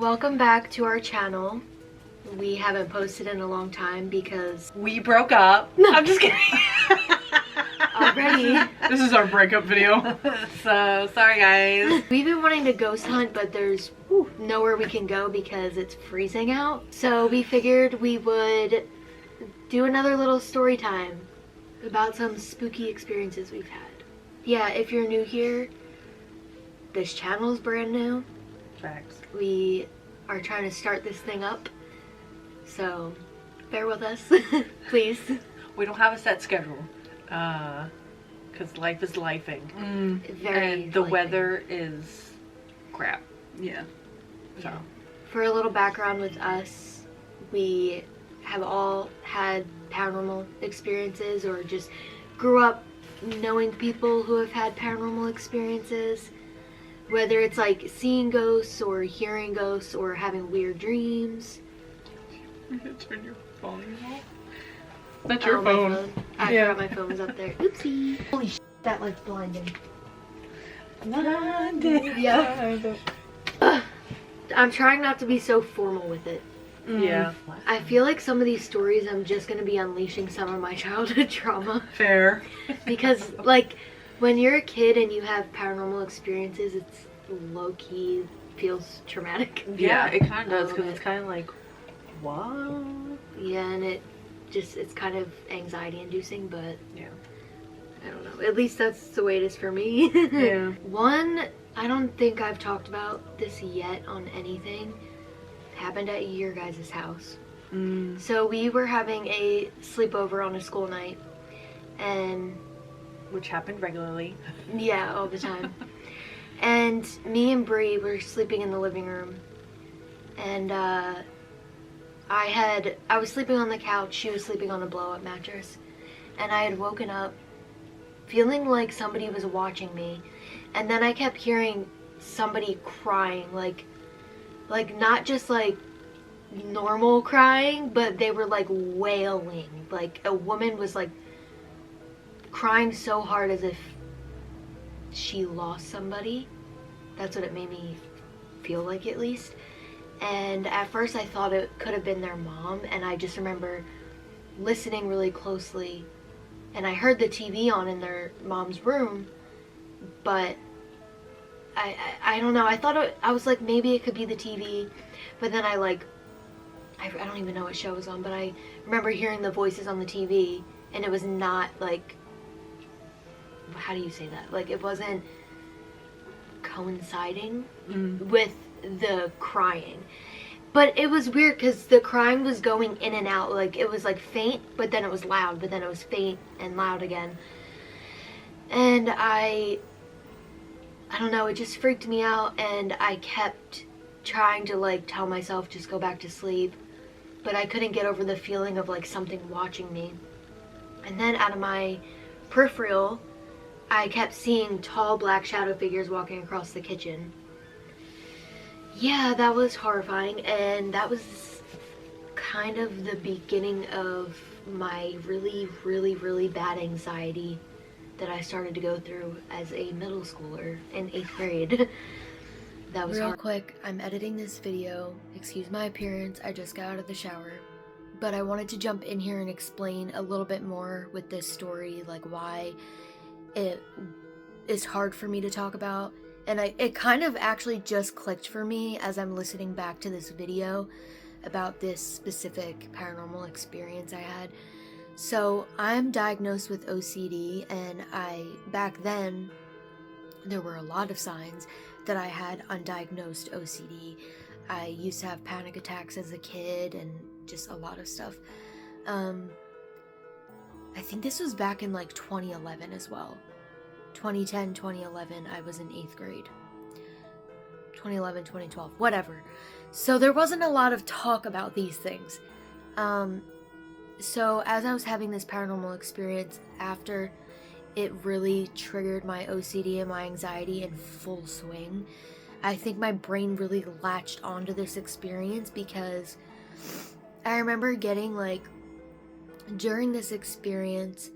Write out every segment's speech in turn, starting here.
Welcome back to our channel. We haven't posted in a long time because we broke up. No. I'm just kidding. Already. This is our breakup video. So, sorry guys. We've been wanting to ghost hunt, but there's nowhere we can go because it's freezing out. So we figured we would do another little story time about some spooky experiences we've had. Yeah, if you're new here, this channel is brand new. Facts. We are trying to start this thing up, so bear with us, please. We don't have a set schedule, because life is lifing. And the weather is crap. Yeah. So. For a little background with us, we have all had paranormal experiences or just grew up knowing people who have had paranormal experiences. Whether it's like seeing ghosts or hearing ghosts or having weird dreams. You can turn your volume off. That's your phone. I forgot my phone was up there. Oopsie. Holy shit, that light's blinding. Blinding. Yeah. I'm trying not to be so formal with it. Yeah. I feel like some of these stories I'm just going to be unleashing some of my childhood trauma. Fair. Because like when you're a kid and you have paranormal experiences, it's low-key feels traumatic. Yeah, it kind of does, because it's kind of like, what? Yeah, and it's kind of anxiety-inducing, but yeah, I don't know. At least that's the way it is for me. Yeah. One, I don't think I've talked about this yet on anything, happened at your guys' house. So we were having a sleepover on a school night, and which happened regularly. Yeah, all the time. And me and Bree were sleeping in the living room, and I was sleeping on the couch, she was sleeping on a blow-up mattress, and I had woken up feeling like somebody was watching me, and then I kept hearing somebody crying, like not just like normal crying, but they were like wailing, like a woman was like crying so hard as if she lost somebody. That's what it made me feel like, at least. And at first I thought it could have been their mom, and I just remember listening really closely, and I heard the TV on in their mom's room, but I don't know, I was like, maybe it could be the TV, but then I don't even know what show it was on, but I remember hearing the voices on the TV, and it was not like, how do you say that? Like, it wasn't coinciding with the crying. But it was weird because the crying was going in and out. Like, it was like faint, but then it was loud, but then it was faint and loud again. And I don't know, it just freaked me out, and I kept trying to like tell myself just go back to sleep. But I couldn't get over the feeling of like something watching me. And then out of my peripheral, I kept seeing tall black shadow figures walking across the kitchen. Yeah, that was horrifying, and that was kind of the beginning of my really, really, really bad anxiety that I started to go through as a middle schooler in 8th grade. That was real quick. I'm editing this video. Excuse my appearance, I just got out of the shower. But I wanted to jump in here and explain a little bit more with this story, like why it is hard for me to talk about. And it kind of actually just clicked for me as I'm listening back to this video about this specific paranormal experience I had. So I'm diagnosed with OCD, and back then there were a lot of signs that I had undiagnosed OCD. I used to have panic attacks as a kid and just a lot of stuff. I think this was back in like 2011 as well. 2010, 2011, I was in 8th grade. 2011, 2012, whatever. So there wasn't a lot of talk about these things. So as I was having this paranormal experience, after it really triggered my OCD and my anxiety in full swing, I think my brain really latched onto this experience, because I remember getting like, during this experience,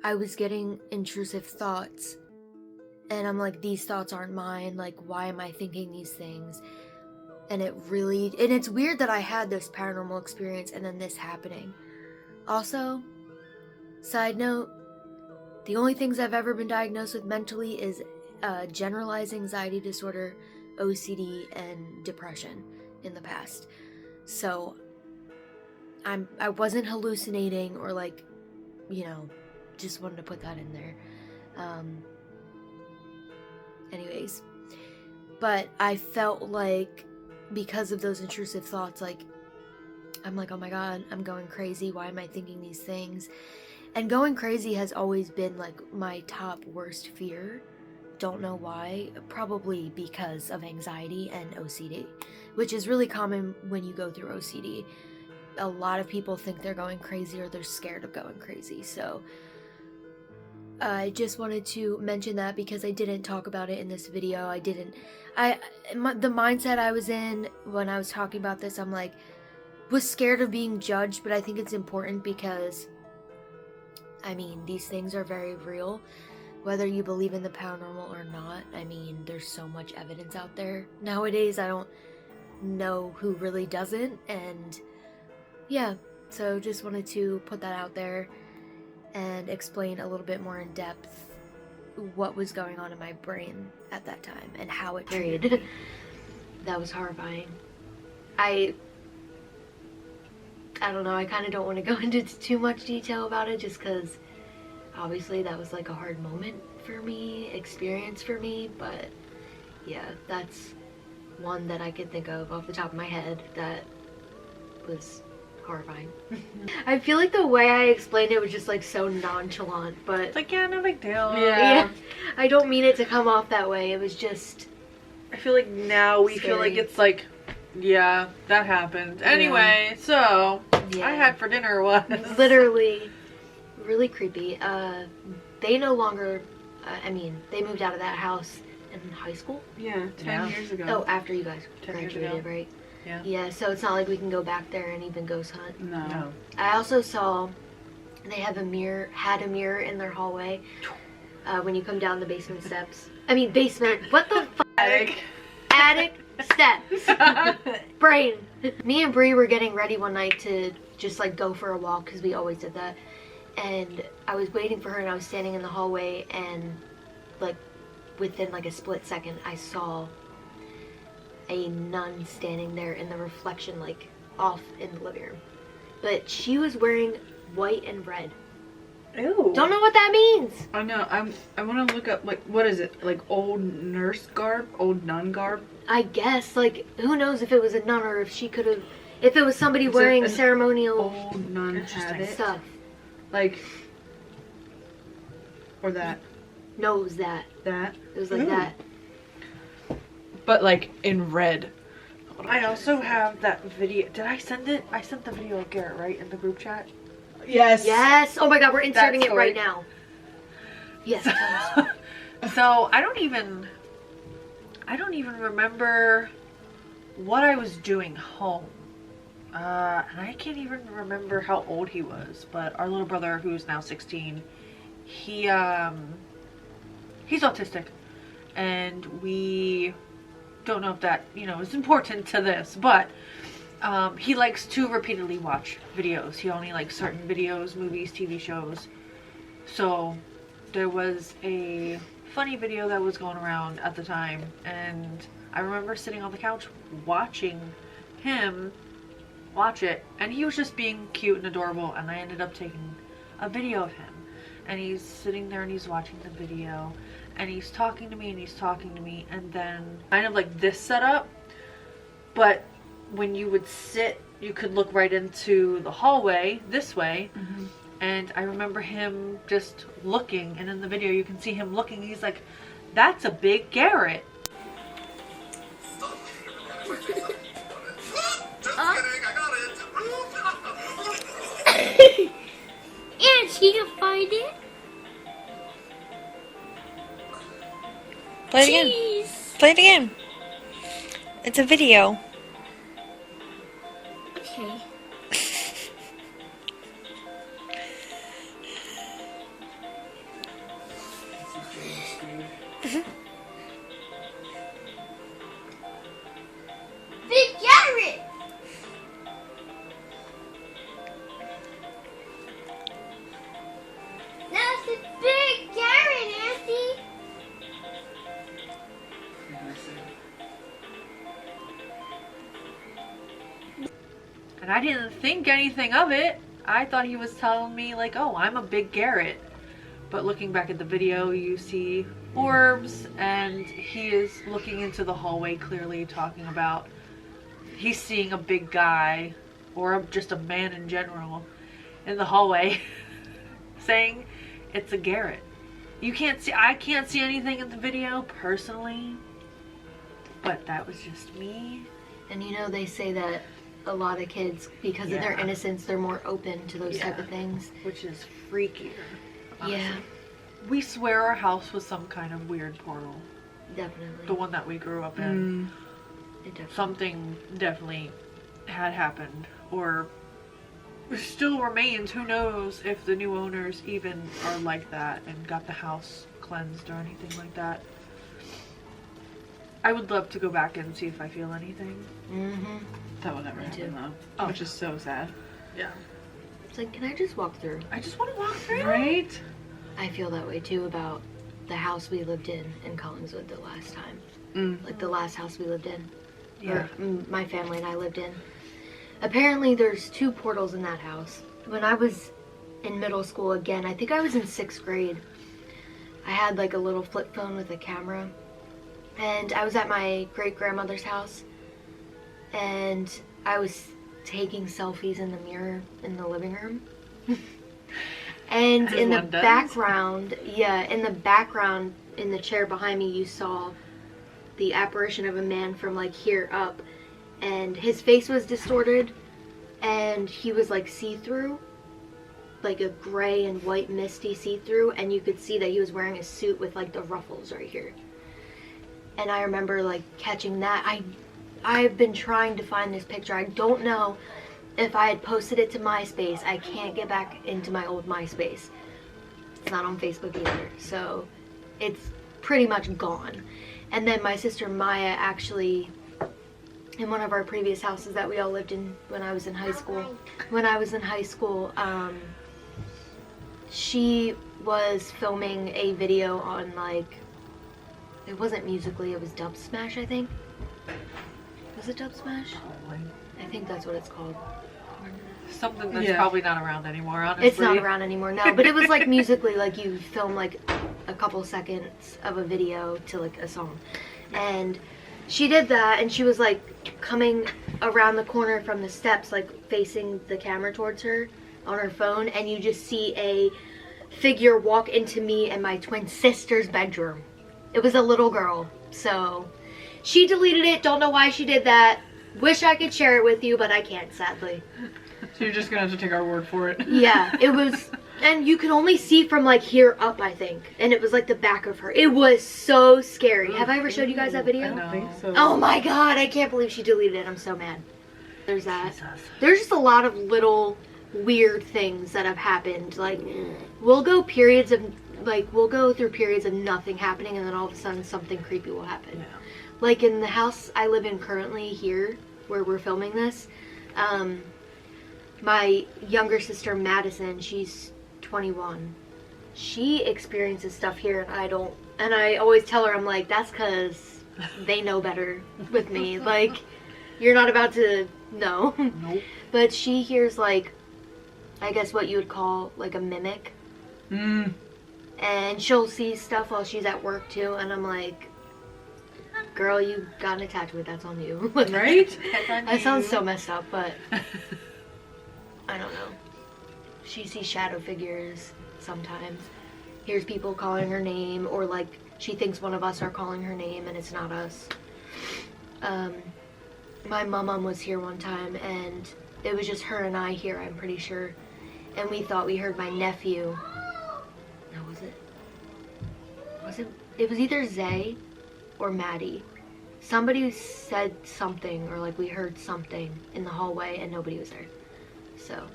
I was getting intrusive thoughts, and I'm like, these thoughts aren't mine, like, why am I thinking these things? And it's weird that I had this paranormal experience and then this happening. Also, side note, the only things I've ever been diagnosed with mentally is generalized anxiety disorder, OCD, and depression in the past. So I wasn't hallucinating or like, just wanted to put that in there. Anyways, but I felt like because of those intrusive thoughts, like I'm like, oh my god, I'm going crazy. Why am I thinking these things? And going crazy has always been like my top worst fear. Don't know why. Probably because of anxiety and OCD, which is really common when you go through OCD. A lot of people think they're going crazy or they're scared of going crazy. So I just wanted to mention that because I didn't talk about it in this video. The mindset I was in when I was talking about this, I'm like, was scared of being judged, but I think it's important because I mean, these things are very real, whether you believe in the paranormal or not. I mean, there's so much evidence out there. Nowadays, I don't know who really doesn't, and yeah, so just wanted to put that out there and explain a little bit more in depth what was going on in my brain at that time and how it triggered me. That was horrifying. I don't know, I kind of don't want to go into too much detail about it just because obviously that was like a hard moment for me, experience for me, but yeah, that's one that I could think of off the top of my head that was horrifying. I feel like the way I explained it was just like so nonchalant, but it's like, yeah, no big deal. Yeah. I don't mean it to come off that way. It was just, I feel like now we feel like it's like, yeah, that happened. Anyway, so I had for dinner was literally really creepy. They no longer, they moved out of that house in high school. Yeah, 10 years ago. Oh, after you guys graduated, right? Yeah. Yeah, so it's not like we can go back there and even ghost hunt. No. I also saw they had a mirror in their hallway when you come down the basement steps. Basement. What the fuck? Attic steps. Brain. Me and Bree were getting ready one night to just like go for a walk because we always did that. And I was waiting for her and I was standing in the hallway and like within like a split second I saw a nun standing there in the reflection like off in the living room. But she was wearing white and red. Ew. Don't know what that means. I know. I want to look up like what is it? Like old nurse garb, old nun garb. I guess like who knows if it was a nun or if it was somebody wearing ceremonial old nun habit stuff. Like or that. No, it was that. That. It was like that. But like in red. I also have that video. Did I send it? I sent the video of Garrett, right, in the group chat? Yes. Yes. Oh my god, we're inserting it right now. Yes. So I don't even remember what I was doing home. And I can't even remember how old he was, but our little brother, who's now 16, he's autistic. And we don't know if that, is important to this, but he likes to repeatedly watch videos. He only likes certain videos, movies, TV shows. So there was a funny video that was going around at the time, and I remember sitting on the couch watching him watch it, and he was just being cute and adorable, and I ended up taking a video of him, and he's sitting there and he's watching the video, and he's talking to me and he's talking to me, and then kind of like this setup, but when you would sit, you could look right into the hallway this way. Mm-hmm. And I remember him just looking, and in the video you can see him looking. He's like, that's a big Garrett. Yeah, she can find it. Play it again. Play it again. It's a video. Okay. And I didn't think anything of it. I thought he was telling me like, oh, I'm a big Garrett. But looking back at the video, you see orbs, and he is looking into the hallway, clearly talking about he's seeing a big guy, or just a man in general, in the hallway, saying it's a Garrett. I can't see anything in the video personally, but that was just me. And you know, they say that a lot of kids, because of their innocence, they're more open to those type of things. Which is freakier. Honestly. Yeah. We swear our house was some kind of weird portal. Definitely. The one that we grew up in. Definitely. Something definitely had happened. Or still remains. Who knows if the new owners even are like that and got the house cleansed or anything like that. I would love to go back and see if I feel anything. Mm-hmm. That will never Me too. happen though. Oh. Which is so sad. Yeah. It's like, can I just walk through? I just want to walk through. Right? I feel that way too about the house we lived in Collingswood the last time. Like the last house we lived in. Yeah. Or my family and I lived in. Apparently there's 2 portals in that house. When I was in middle school again, I think I was in 6th grade, I had like a little flip phone with a camera. And I was at my great-grandmother's house. And I was taking selfies in the mirror in the living room. And As in the one does. background, in the background, in the chair behind me, you saw the apparition of a man from like here up. And his face was distorted, and he was like see-through, like a gray and white misty see-through, and you could see that he was wearing a suit with like the ruffles right here. And I remember like catching that. I've been trying to find this picture. I don't know if I had posted it to MySpace. I can't get back into my old MySpace. It's not on Facebook either, so it's pretty much gone. And then my sister Maya actually, in one of our previous houses that we all lived in when I was in high school, she was filming a video on like, it wasn't Musically, it was Dub Smash, I think. Was it Dub Smash? Probably. I think that's what it's called. Something that's Yeah. probably not around anymore, honestly. It's not around anymore, no. But it was like Musically, like you film like a couple seconds of a video to like a song. And she did that, and she was like coming around the corner from the steps, like facing the camera towards her on her phone, and you just see a figure walk into me and my twin sister's bedroom. It was a little girl. So she deleted it. Don't know why she did that. Wish I could share it with you, but I can't, sadly. So you're just gonna have to take our word for it. Yeah, it was, and you could only see from like here up, I think, and it was like the back of her. It was so scary. Have I ever showed you guys that video? I don't think so. Oh my god, I can't believe she deleted it. I'm so mad. There's that. Jesus. There's just a lot of little weird things that have happened. Like, we'll go through periods of nothing happening, and then all of a sudden something creepy will happen. Yeah. Like in the house I live in currently here, where we're filming this, my younger sister Madison, she's 21. She experiences stuff here, and I don't. And I always tell her, I'm like, that's because they know better with me. Like, you're not about to know. Nope. But she hears like, I guess what you would call like a mimic. And she'll see stuff while she's at work too, and I'm like, girl, you got an attachment, that's on you. Right? That sounds so messed up, but I don't know. She sees shadow figures sometimes, hears people calling her name, or like she thinks one of us are calling her name and it's not us. My mom was here one time, and it was just her and I here, I'm pretty sure, and we thought we heard my nephew. No, was it? It was either Zay or Maddie. Somebody said something, or like we heard something in the hallway, and nobody was there. So,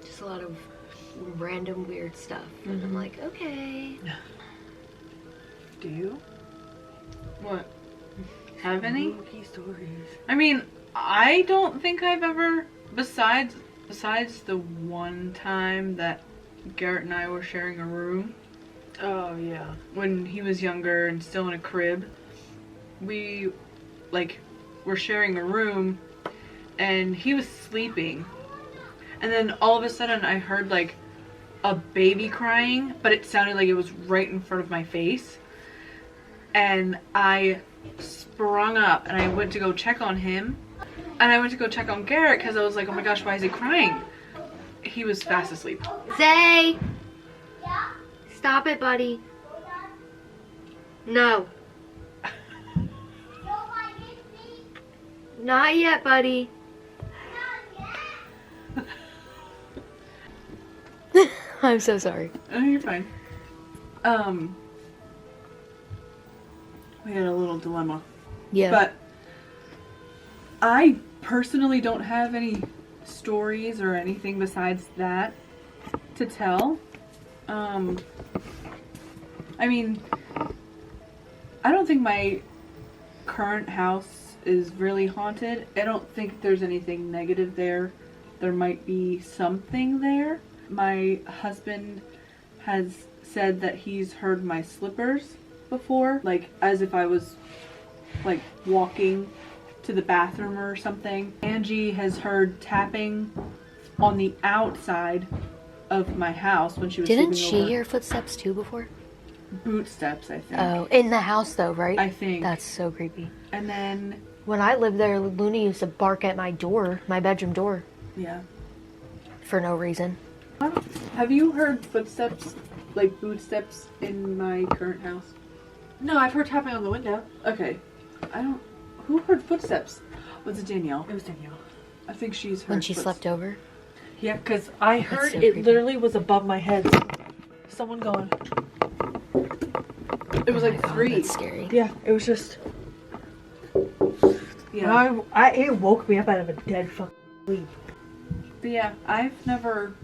just a lot of random weird stuff. And I'm like, okay. Do you? What? Have any? Spooky stories. I mean, I don't think I've ever, besides the one time that Garrett and I were sharing a room Oh, yeah. when he was younger and still in a crib. We, like, were sharing a room, and he was sleeping. And then all of a sudden I heard like a baby crying, but it sounded like it was right in front of my face. And I sprung up and I went to go check on him. And I went to go check on Garrett because I was like, oh my gosh, why is he crying? He was fast asleep. Zay! Stop it, buddy. No. Not yet, buddy. I'm so sorry. Oh, you're fine. We had a little dilemma. Yeah. But I personally don't have any stories or anything besides that to tell. I mean, I don't think my current house is really haunted. I don't think there's anything negative there. There might be something there. My husband has said that he's heard my slippers before, like as if I was like walking to the bathroom or something. Angie has heard tapping on the outside of my house when she was Didn't sleeping she over. hear footsteps too before? Boot steps, I think. Oh, in the house though, right? I think. That's so creepy. And then, When I lived there, Luna used to bark at my door, my bedroom door, yeah. for no reason. Have you heard footsteps, like boot steps, in my current house? No, I've heard tapping on the window. Okay. Who heard footsteps? Was it Danielle? It was Danielle. I think she's heard When she slept over. Yeah, because I heard so it creepy. literally was above my head. Someone going. It was Oh like my God, 3. That's scary. Yeah, it was just. Yeah. It woke me up out of a dead fucking sleep. But yeah, I've never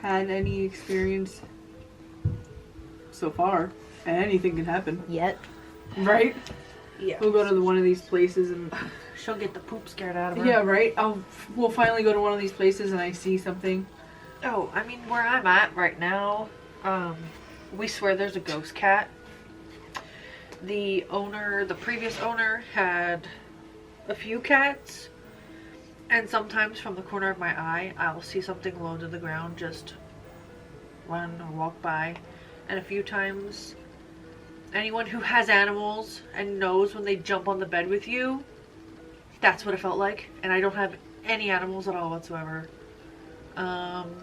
had any experience so far. And anything can happen. Yet. Right? Yeah. We'll go to one of these places and... She'll get the poop scared out of her. Yeah, right? We'll finally go to one of these places and I see something. Oh, I mean, where I'm at right now, we swear there's a ghost cat. The previous owner had a few cats, and sometimes from the corner of my eye, I'll see something low to the ground just run or walk by. And a few times, anyone who has animals and knows when they jump on the bed with you, that's what it felt like. And I don't have any animals at all whatsoever. And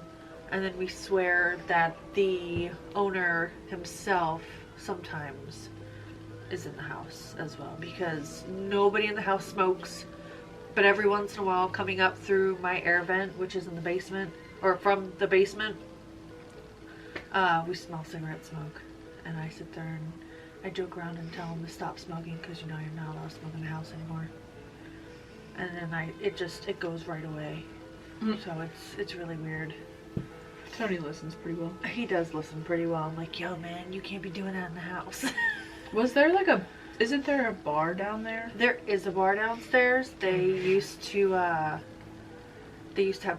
then we swear that the owner himself sometimes is in the house as well, because nobody in the house smokes, but every once in a while coming up through my air vent, which is in the basement, or from the basement, we smell cigarette smoke. And I sit there and I joke around and tell them to stop smoking because you're not allowed to smoke in the house anymore. And then it goes right away. So it's really weird. Tony listens pretty well. He does listen pretty well. I'm like, yo man, you can't be doing that in the house. Was there isn't there a bar down there? There is a bar downstairs. They used to have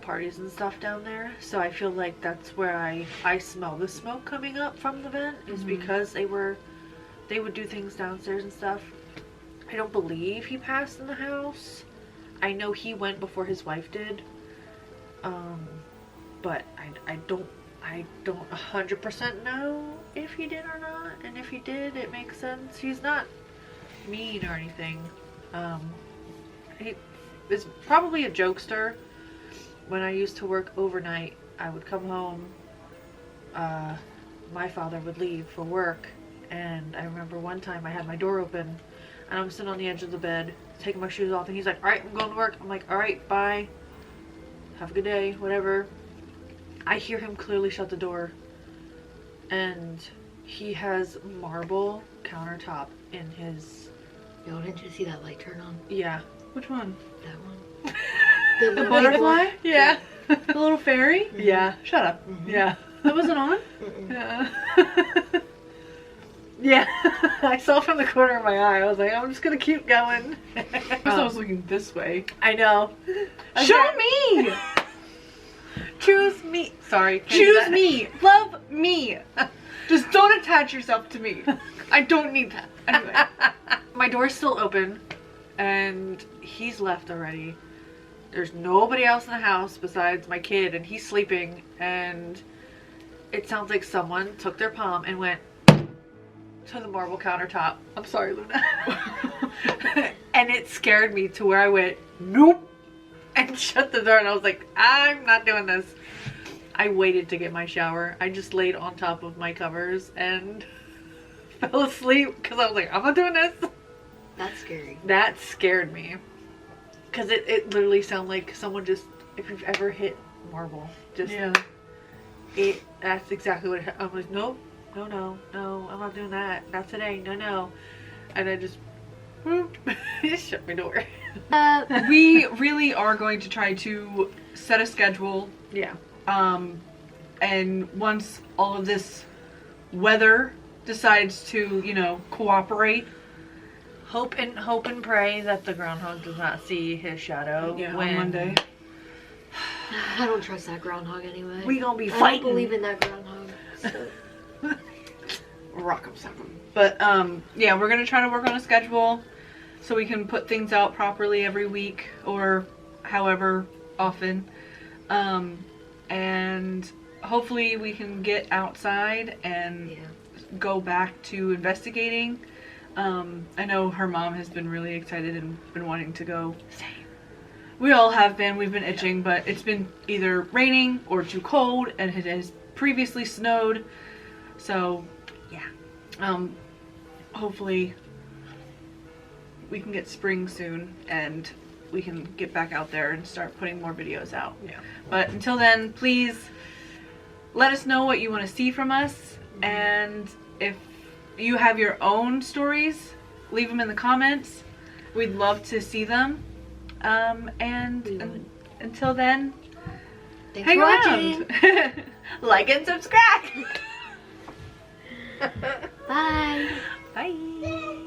parties and stuff down there. So I feel like that's where I smell the smoke coming up from the vent, is because they would do things downstairs and stuff. I don't believe he passed in the house. I know he went before his wife did. But I don't 100% know if he did or not. And if he did, it makes sense. He's not mean or anything. He is probably a jokester. When I used to work overnight, I would come home. My father would leave for work, and I remember one time I had my door open, and I'm sitting on the edge of the bed, taking my shoes off, and he's like, "All right, I'm going to work." I'm like, "All right, bye. Have a good day," whatever. I hear him clearly shut the door, and he has marble countertop in his... Yo, didn't you see that light turn on? Yeah. Which one? That one. The butterfly? Yeah. The little fairy? Mm-hmm. Yeah. Shut up. Mm-hmm. Yeah. That wasn't on? Mm-mm. Yeah. Yeah. I saw from the corner of my eye. I was like, I'm just gonna keep going. I was looking this way. I know. Show me! Choose me. Sorry. Choose me! Love me! Just don't attach yourself to me. I don't need that. Anyway. My door's still open, and he's left already. There's nobody else in the house besides my kid, and he's sleeping, and it sounds like someone took their palm and went to the marble countertop. I'm sorry, Luna. And it scared me to where I went, nope, and shut the door, and I was like, I'm not doing this. I waited to get my shower. I just laid on top of my covers and fell asleep because I was like, I'm not doing this. That's scary. That scared me. Because it literally sounded like someone just, if you've ever hit marble, just, Yeah. That's exactly what it, I was like, no, I'm not doing that. Not today, no. And I just, just shut my door. We really are going to try to set a schedule. Yeah. And once all of this weather decides to, cooperate. Hope and pray that the groundhog does not see his shadow On when Monday. I don't trust that groundhog anyway. we gonna be I fighting. don't believe in that groundhog. So. Rock 'em, sock 'em. But yeah, we're gonna try to work on a schedule so we can put things out properly every week or however often. And hopefully we can get outside and Yeah. go back to investigating. I know her mom has been really excited and been wanting to go. Same. We all have been. We've been itching, but it's been either raining or too cold, and it has previously snowed. So, yeah. Hopefully we can get spring soon, and we can get back out there and start putting more videos out. Yeah. But until then, please let us know what you want to see from us, and if you have your own stories, leave them in the comments. We'd love to see them. Until then, Thanks hang for watching. around. Like and subscribe. Bye. Bye.